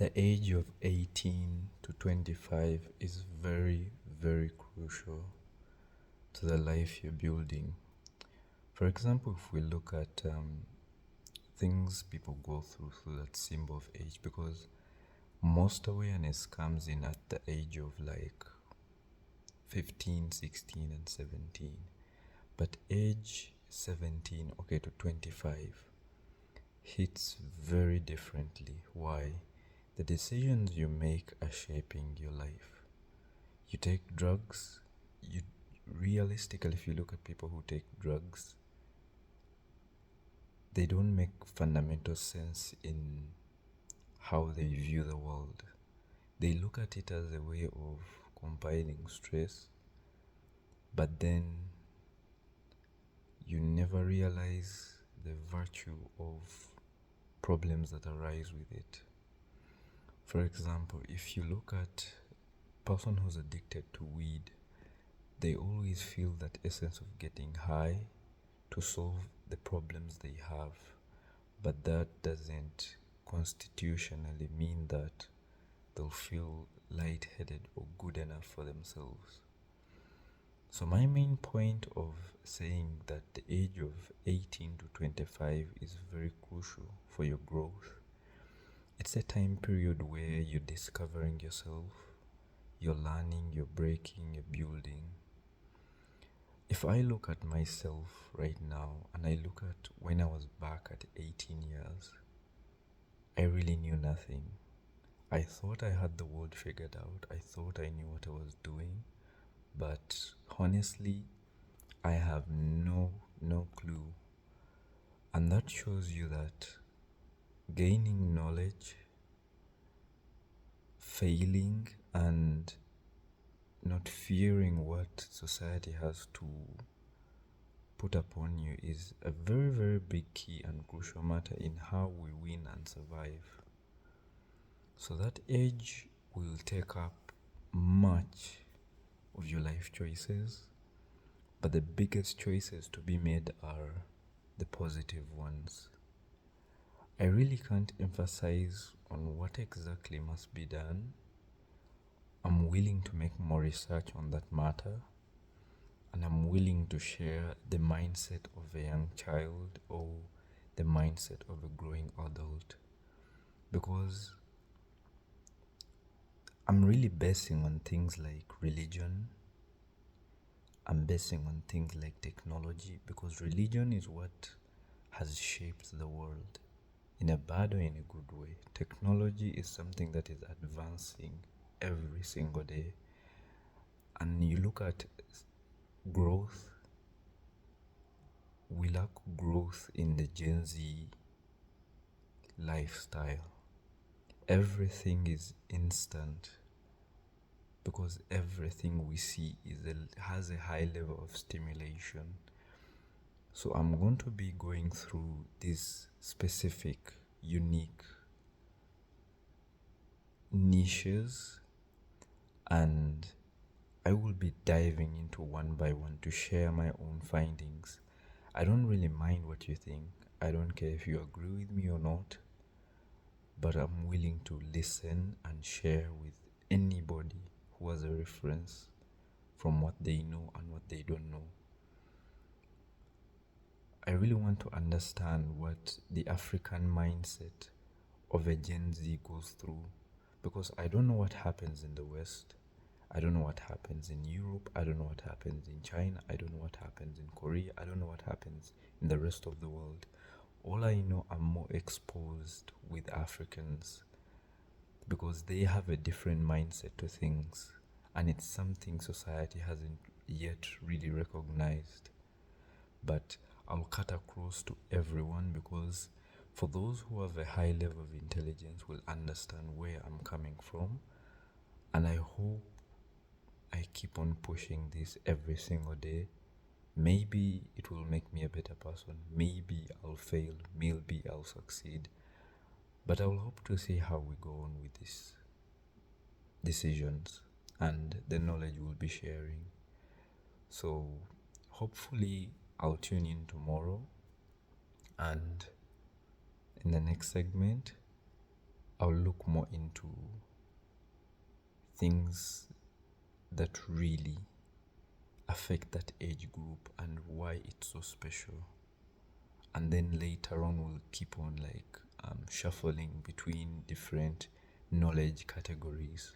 The age of 18 to 25 is very, very crucial to the life you're building. For example, if we look at things people go through that symbol of age, because most awareness comes in at the age of like 15, 16, and 17. But age 17, okay, to 25 hits very differently. Why? The decisions you make are shaping your life. You take drugs, you realistically, if you look at people who take drugs, they don't make fundamental sense in how they view the world. They look at it as a way of compiling stress, but then you never realize the virtue of problems that arise with it. For example, if you look at a person who's addicted to weed, they always feel that essence of getting high to solve the problems they have, but that doesn't constitutionally mean that they'll feel lightheaded or good enough for themselves. So my main point of saying that the age of 18 to 25 is very crucial for your growth. It's a time period where you're discovering yourself, you're learning, you're breaking, you're building. If I look at myself right now and I look at when I was back at 18 years, I really knew nothing. I thought I had the world figured out. I thought I knew what I was doing. But honestly, I have no clue. And that shows you that gaining knowledge, failing, and not fearing what society has to put upon you is a very, very big key and crucial matter in how we win and survive. So that age will take up much of your life choices, but the biggest choices to be made are the positive ones. I really can't emphasize on what exactly must be done. I'm willing to make more research on that matter, and I'm willing to share the mindset of a young child or the mindset of a growing adult, because I'm really basing on things like religion. I'm basing on things like technology, because religion is what has shaped the world in a bad or in a good way. Technology is something that is advancing every single day. And you look at growth, we lack growth in the Gen Z lifestyle. Everything is instant because everything we see has a high level of stimulation. So I'm going to be going through these specific, unique niches, and I will be diving into one by one to share my own findings. I don't really mind what you think. I don't care if you agree with me or not, but I'm willing to listen and share with anybody who has a reference from what they know and what they don't know. I really want to understand what the African mindset of a Gen Z goes through, because I don't know what happens in the West. I don't know what happens in Europe. I don't know what happens in China. I don't know what happens in Korea. I don't know what happens in the rest of the world. All I know, I'm more exposed with Africans because they have a different mindset to things, and it's something society hasn't yet really recognized. But I'll cut across to everyone, because for those who have a high level of intelligence will understand where I'm coming from, and I hope I keep on pushing this every single day. Maybe it will make me a better person. Maybe I'll fail. Maybe I'll succeed. But I'll hope to see how we go on with these decisions and the knowledge we'll be sharing. So hopefully I'll tune in tomorrow, and in the next segment I'll look more into things that really affect that age group and why it's so special. And then later on, we'll keep on like shuffling between different knowledge categories.